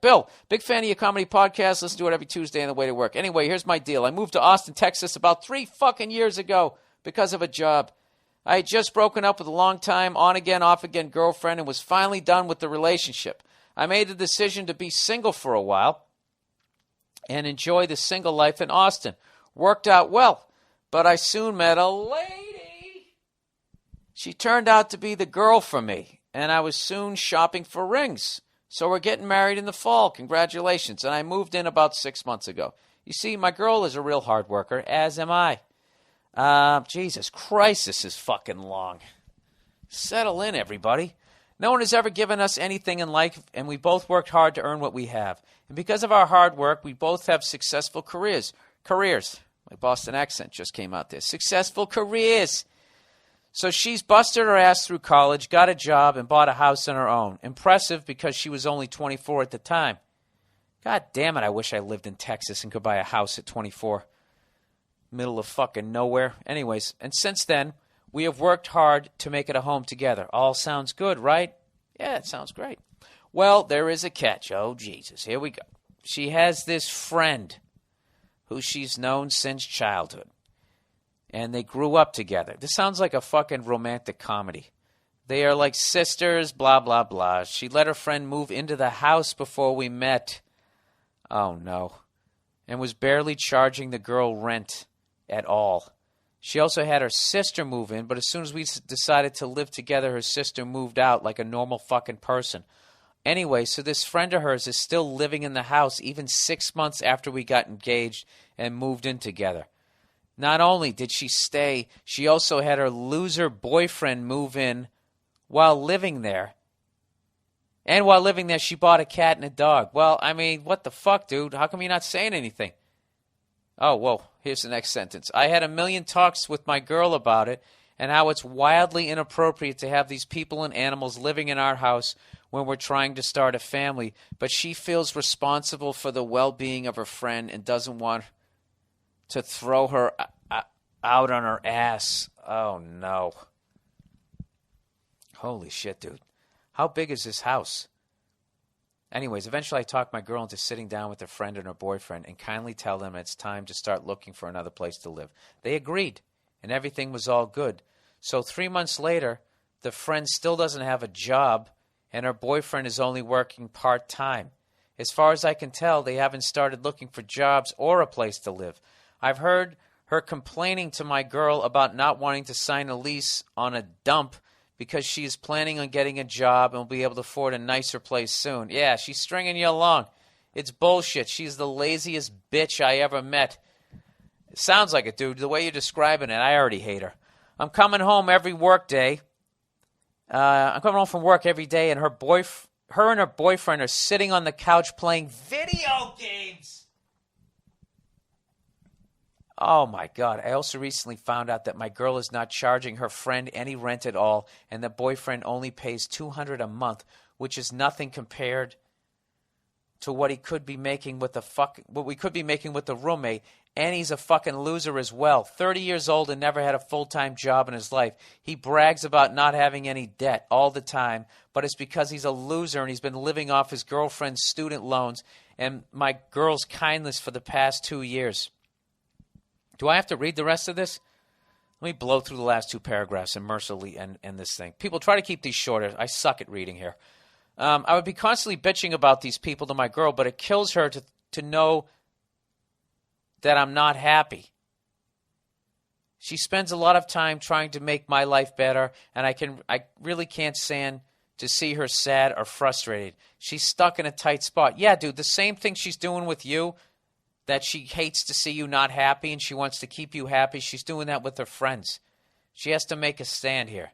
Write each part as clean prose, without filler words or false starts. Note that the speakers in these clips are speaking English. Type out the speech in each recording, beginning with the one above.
Bill, big fan of your comedy podcast. Listen to it every Tuesday on the way to work. Anyway, here's my deal. I moved to Austin, Texas about 3 fucking years ago because of a job. I had just broken up with a long-time on-again, off-again girlfriend and was finally done with the relationship. I made the decision to be single for a while and enjoy the single life in Austin. Worked out well, but I soon met a lady. She turned out to be the girl for me, and I was soon shopping for rings. So we're getting married in the fall. Congratulations. And I moved in about 6 months ago. You see, my girl is a real hard worker, as am I. Jesus Christ, this is fucking long. Settle in, everybody. No one has ever given us anything in life, and we both worked hard to earn what we have. And because of our hard work, we both have successful careers. My Boston accent just came out there. Successful careers. So she's busted her ass through college, got a job, and bought a house on her own. Impressive because she was only 24 at the time. God damn it, I wish I lived in Texas and could buy a house at 24. Middle of fucking nowhere. Anyways, and since then, we have worked hard to make it a home together. All sounds good, right? Yeah, it sounds great. Well, there is a catch. Oh, Jesus. Here we go. She has this friend who she's known since childhood. And they grew up together. This sounds like a fucking romantic comedy. They are like sisters, blah, blah, blah. She let her friend move into the house before we met. Oh, no. And was barely charging the girl rent at all. She also had her sister move in, but as soon as we decided to live together, her sister moved out like a normal fucking person. Anyway, so this friend of hers is still living in the house even 6 months after we got engaged and moved in together. Not only did she stay, she also had her loser boyfriend move in while living there. And while living there, she bought a cat and a dog. Well, I mean, what the fuck, dude? How come you're not saying anything? Oh, whoa, here's the next sentence. I had a million talks with my girl about it and how it's wildly inappropriate to have these people and animals living in our house when we're trying to start a family, but she feels responsible for the well-being of her friend and doesn't want to throw her out on her ass. Oh, no. Holy shit, dude. How big is this house? Anyways, eventually I talked my girl into sitting down with her friend and her boyfriend and kindly tell them it's time to start looking for another place to live. They agreed, and everything was all good. So 3 months later, the friend still doesn't have a job, and her boyfriend is only working part-time. As far as I can tell, they haven't started looking for jobs or a place to live. I've heard her complaining to my girl about not wanting to sign a lease on a dump because she is planning on getting a job and will be able to afford a nicer place soon. Yeah, she's stringing you along. It's bullshit. She's the laziest bitch I ever met. It sounds like it, dude. The way you're describing it, I already hate her. I'm coming home every work day. I'm coming home from work every day, and her and her boyfriend are sitting on the couch playing video games. Oh, my God. I also recently found out that my girl is not charging her friend any rent at all, and the boyfriend only pays $200 a month, which is nothing compared to what he could be making with what we could be making with the roommate, and he's a fucking loser as well. 30 years old and never had a full-time job in his life. He brags about not having any debt all the time, but it's because he's a loser and he's been living off his girlfriend's student loans and my girl's kindness for the past 2 years. Do I have to read the rest of this? Let me blow through the last 2 paragraphs and mercilessly end this thing. People, try to keep these shorter. I suck at reading here. I would be constantly bitching about these people to my girl, but it kills her to know that I'm not happy. She spends a lot of time trying to make my life better, and I really can't stand to see her sad or frustrated. She's stuck in a tight spot. Yeah, dude, the same thing she's doing with you, that she hates to see you not happy and she wants to keep you happy. She's doing that with her friends. She has to make a stand here.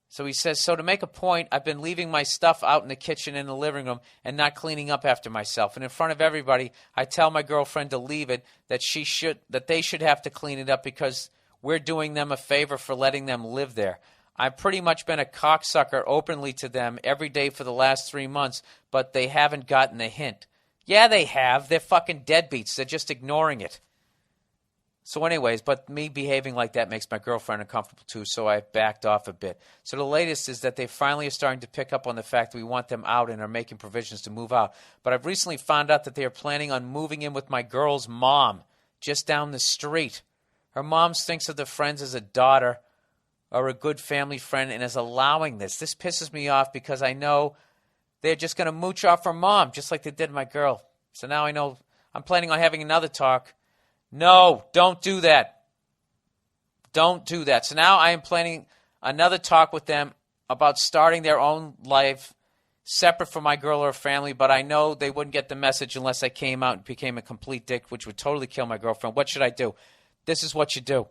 So he says, so to make a point, I've been leaving my stuff out in the kitchen and the living room and not cleaning up after myself. And in front of everybody, I tell my girlfriend to leave it, that they should have to clean it up because we're doing them a favor for letting them live there. I've pretty much been a cocksucker openly to them every day for the last 3 months, but they haven't gotten the hint. Yeah, they have. They're fucking deadbeats. They're just ignoring it. So anyways, but me behaving like that makes my girlfriend uncomfortable too, so I backed off a bit. So the latest is that they finally are starting to pick up on the fact that we want them out and are making provisions to move out. But I've recently found out that they are planning on moving in with my girl's mom just down the street. Her mom thinks of the friends as a daughter or a good family friend and is allowing this. This pisses me off because I know they're just going to mooch off her mom just like they did my girl. So now I know I'm planning on having another talk. No, don't do that. Don't do that. So now I am planning another talk with them about starting their own life separate from my girl or her family, but I know they wouldn't get the message unless I came out and became a complete dick, which would totally kill my girlfriend. What should I do? This is what you do.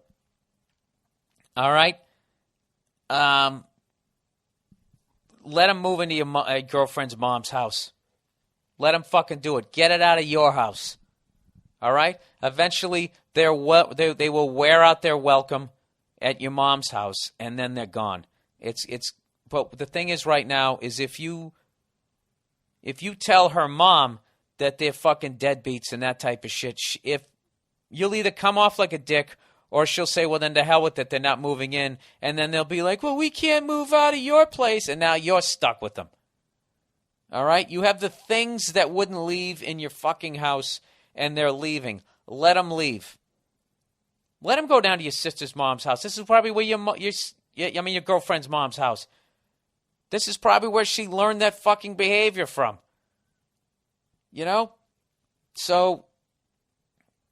All right? Let them move into your girlfriend's mom's house. Let them fucking do it. Get it out of your house. All right? Eventually, they will wear out their welcome at your mom's house, and then they're gone. But the thing is right now is if you tell her mom that they're fucking deadbeats and that type of shit, if you'll either come off like a dick or she'll say, well, then to hell with it, they're not moving in. And then they'll be like, well, we can't move out of your place. And now you're stuck with them. All right? You have the things that wouldn't leave in your fucking house, and they're leaving. Let them leave. Let them go down to your sister's mom's house. This is probably where your girlfriend's mom's house. This is probably where she learned that fucking behavior from. You know? So,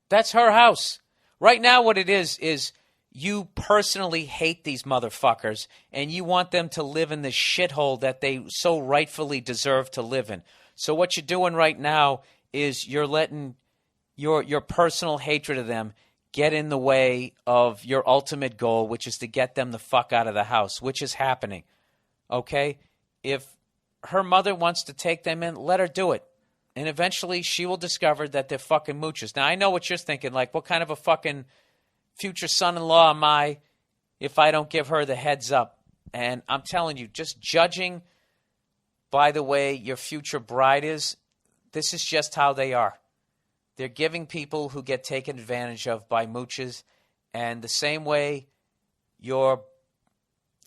that's her house. Right now what it is you personally hate these motherfuckers, and you want them to live in the shithole that they so rightfully deserve to live in. So what you're doing right now is you're letting your personal hatred of them get in the way of your ultimate goal, which is to get them the fuck out of the house, which is happening. Okay? If her mother wants to take them in, let her do it. And eventually she will discover that they're fucking moochers. Now, I know what you're thinking, like, what kind of a fucking future son-in-law am I if I don't give her the heads up? And I'm telling you, just judging by the way your future bride is, this is just how they are. They're giving people who get taken advantage of by mooches, and the same way your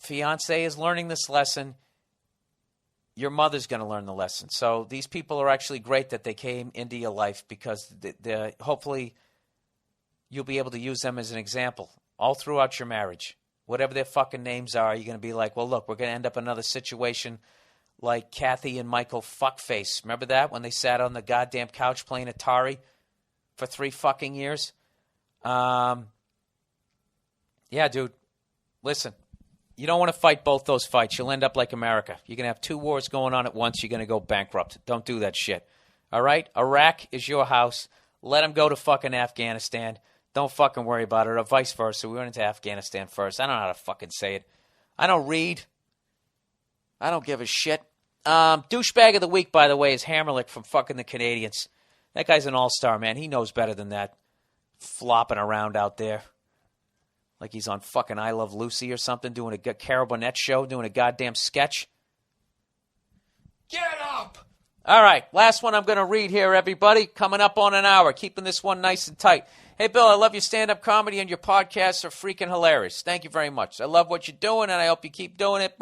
fiancé is learning this lesson, your mother's going to learn the lesson. So these people are actually great that they came into your life because hopefully you'll be able to use them as an example all throughout your marriage. Whatever their fucking names are, you're going to be like, well, look, we're going to end up in another situation like Kathy and Michael Fuckface. Remember that? When they sat on the goddamn couch playing Atari for 3 fucking years? Yeah, dude. Listen. You don't want to fight both those fights. You'll end up like America. You're going to have 2 wars going on at once. You're going to go bankrupt. Don't do that shit. All right? Iraq is your house. Let them go to fucking Afghanistan. Don't fucking worry about it. Or vice versa. We went into Afghanistan first. I don't know how to fucking say it. I don't read. I don't give a shit. Douchebag of the week, by the way, is Hammerlick from fucking the Canadians. That guy's an all-star, man. He knows better than that. Flopping around out there. Like he's on fucking I Love Lucy or something, doing a Carol Burnett show, doing a goddamn sketch. Get up! All right, last one I'm going to read here, everybody. Coming up on an hour, keeping this one nice and tight. Hey, Bill, I love your stand-up comedy, and your podcasts are freaking hilarious. Thank you very much. I love what you're doing, and I hope you keep doing it.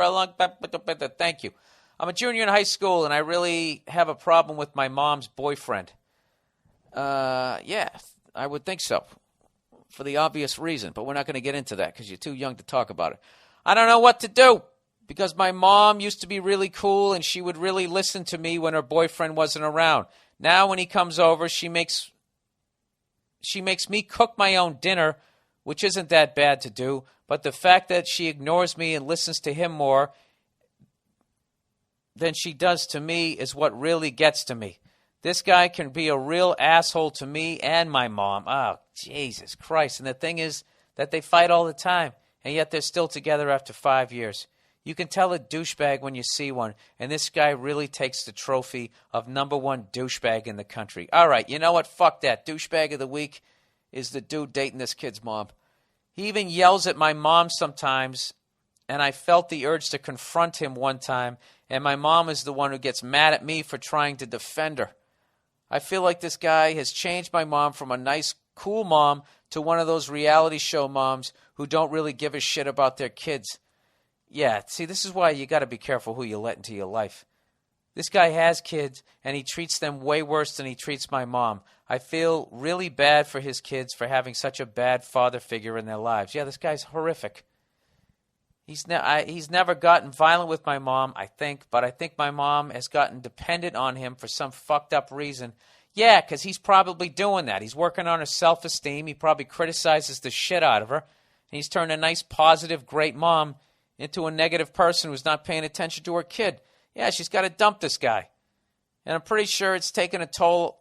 Thank you. I'm a junior in high school, and I really have a problem with my mom's boyfriend. Yeah, I would think so. For the obvious reason, but we're not going to get into that because you're too young to talk about it. I don't know what to do because my mom used to be really cool and she would really listen to me when her boyfriend wasn't around. Now when he comes over, she makes me cook my own dinner, which isn't that bad to do, but the fact that she ignores me and listens to him more than she does to me is what really gets to me. This guy can be a real asshole to me and my mom. Oh, Jesus Christ. And the thing is that they fight all the time, and yet they're still together after 5 years. You can tell a douchebag when you see one, and this guy really takes the trophy of #1 douchebag in the country. All right, you know what? Fuck that. Douchebag of the week is the dude dating this kid's mom. He even yells at my mom sometimes, and I felt the urge to confront him one time, and my mom is the one who gets mad at me for trying to defend her. I feel like this guy has changed my mom from a nice, cool mom to one of those reality show moms who don't really give a shit about their kids. Yeah, see, this is why you got to be careful who you let into your life. This guy has kids, and he treats them way worse than he treats my mom. I feel really bad for his kids for having such a bad father figure in their lives. Yeah, this guy's horrific. He's never gotten violent with my mom, I think, but I think my mom has gotten dependent on him for some fucked up reason. Yeah, because he's probably doing that. He's working on her self-esteem. He probably criticizes the shit out of her. And he's turned a nice, positive, great mom into a negative person who's not paying attention to her kid. Yeah, she's got to dump this guy. And I'm pretty sure it's taken a toll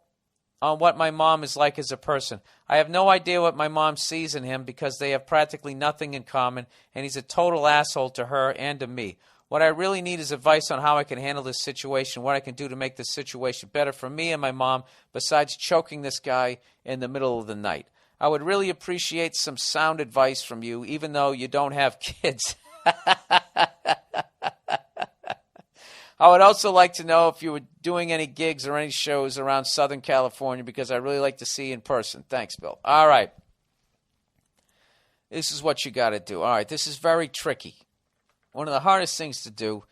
on what my mom is like as a person. I have no idea what my mom sees in him because they have practically nothing in common, and he's a total asshole to her and to me. What I really need is advice on how I can handle this situation, what I can do to make this situation better for me and my mom, besides choking this guy in the middle of the night. I would really appreciate some sound advice from you, even though you don't have kids. I would also like to know if you were doing any gigs or any shows around Southern California because I really like to see you in person. Thanks, Bill. All right. This is what you got to do. All right, this is very tricky. One of the hardest things to do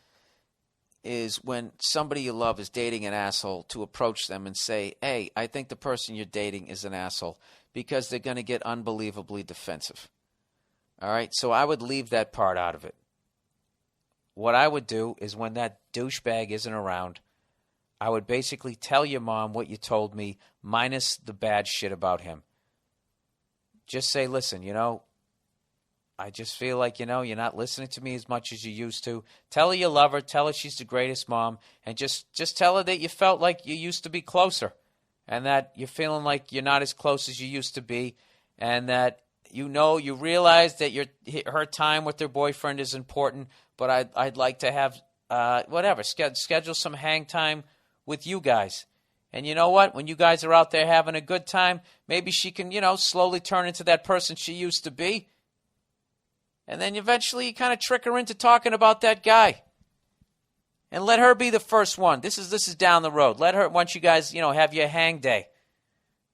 is when somebody you love is dating an asshole to approach them and say, hey, I think the person you're dating is an asshole, because they're going to get unbelievably defensive. All right, so I would leave that part out of it. What I would do is when that douchebag isn't around, I would basically tell your mom what you told me, minus the bad shit about him. Just say, listen, I just feel like, you're not listening to me as much as you used to. Tell her you love her. Tell her she's the greatest mom. And just tell her that you felt like you used to be closer. And that you're feeling like you're not as close as you used to be. And that, you realize that her time with her boyfriend is important. But I'd like to have, schedule some hang time with you guys. And you know what? When you guys are out there having a good time, maybe she can, slowly turn into that person she used to be. And then eventually you kind of trick her into talking about that guy. And let her be the first one. This is down the road. Let her, once you guys, have your hang day.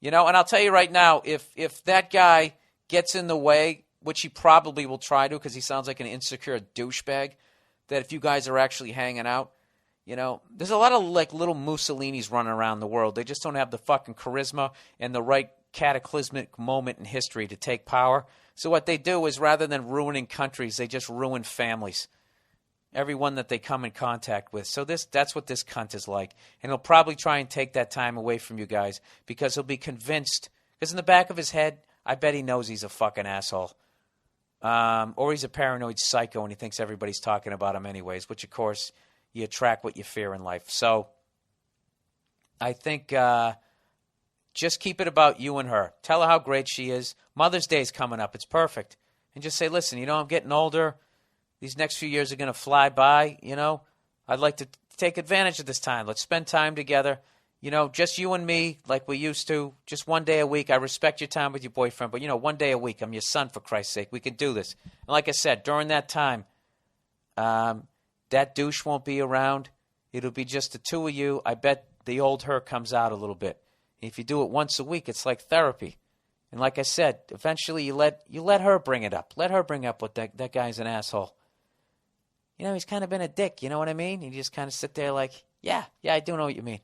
And I'll tell you right now, if that guy gets in the way, which he probably will try to because he sounds like an insecure douchebag, that if you guys are actually hanging out, there's a lot of like little Mussolinis running around the world. They just don't have the fucking charisma and the right cataclysmic moment in history to take power. So what they do is rather than ruining countries, they just ruin families. Everyone that they come in contact with. So that's what this cunt is like. And he'll probably try and take that time away from you guys because he'll be convinced. Because in the back of his head, I bet he knows he's a fucking asshole. Or he's a paranoid psycho and he thinks everybody's talking about him anyways, which, of course, you attract what you fear in life. So I think just keep it about you and her. Tell her how great she is. Mother's Day's coming up. It's perfect. And just say, listen, I'm getting older. These next few years are going to fly by, I'd like to take advantage of this time. Let's spend time together. Just you and me like we used to, just one day a week. I respect your time with your boyfriend, but, one day a week. I'm your son, for Christ's sake. We can do this. And like I said, during that time, that douche won't be around. It'll be just the two of you. I bet the old her comes out a little bit. If you do it once a week, it's like therapy. And like I said, eventually you let her bring it up. Let her bring up what that guy's an asshole. He's kind of been a dick, you know what I mean? You just kind of sit there like, yeah, I do know what you mean.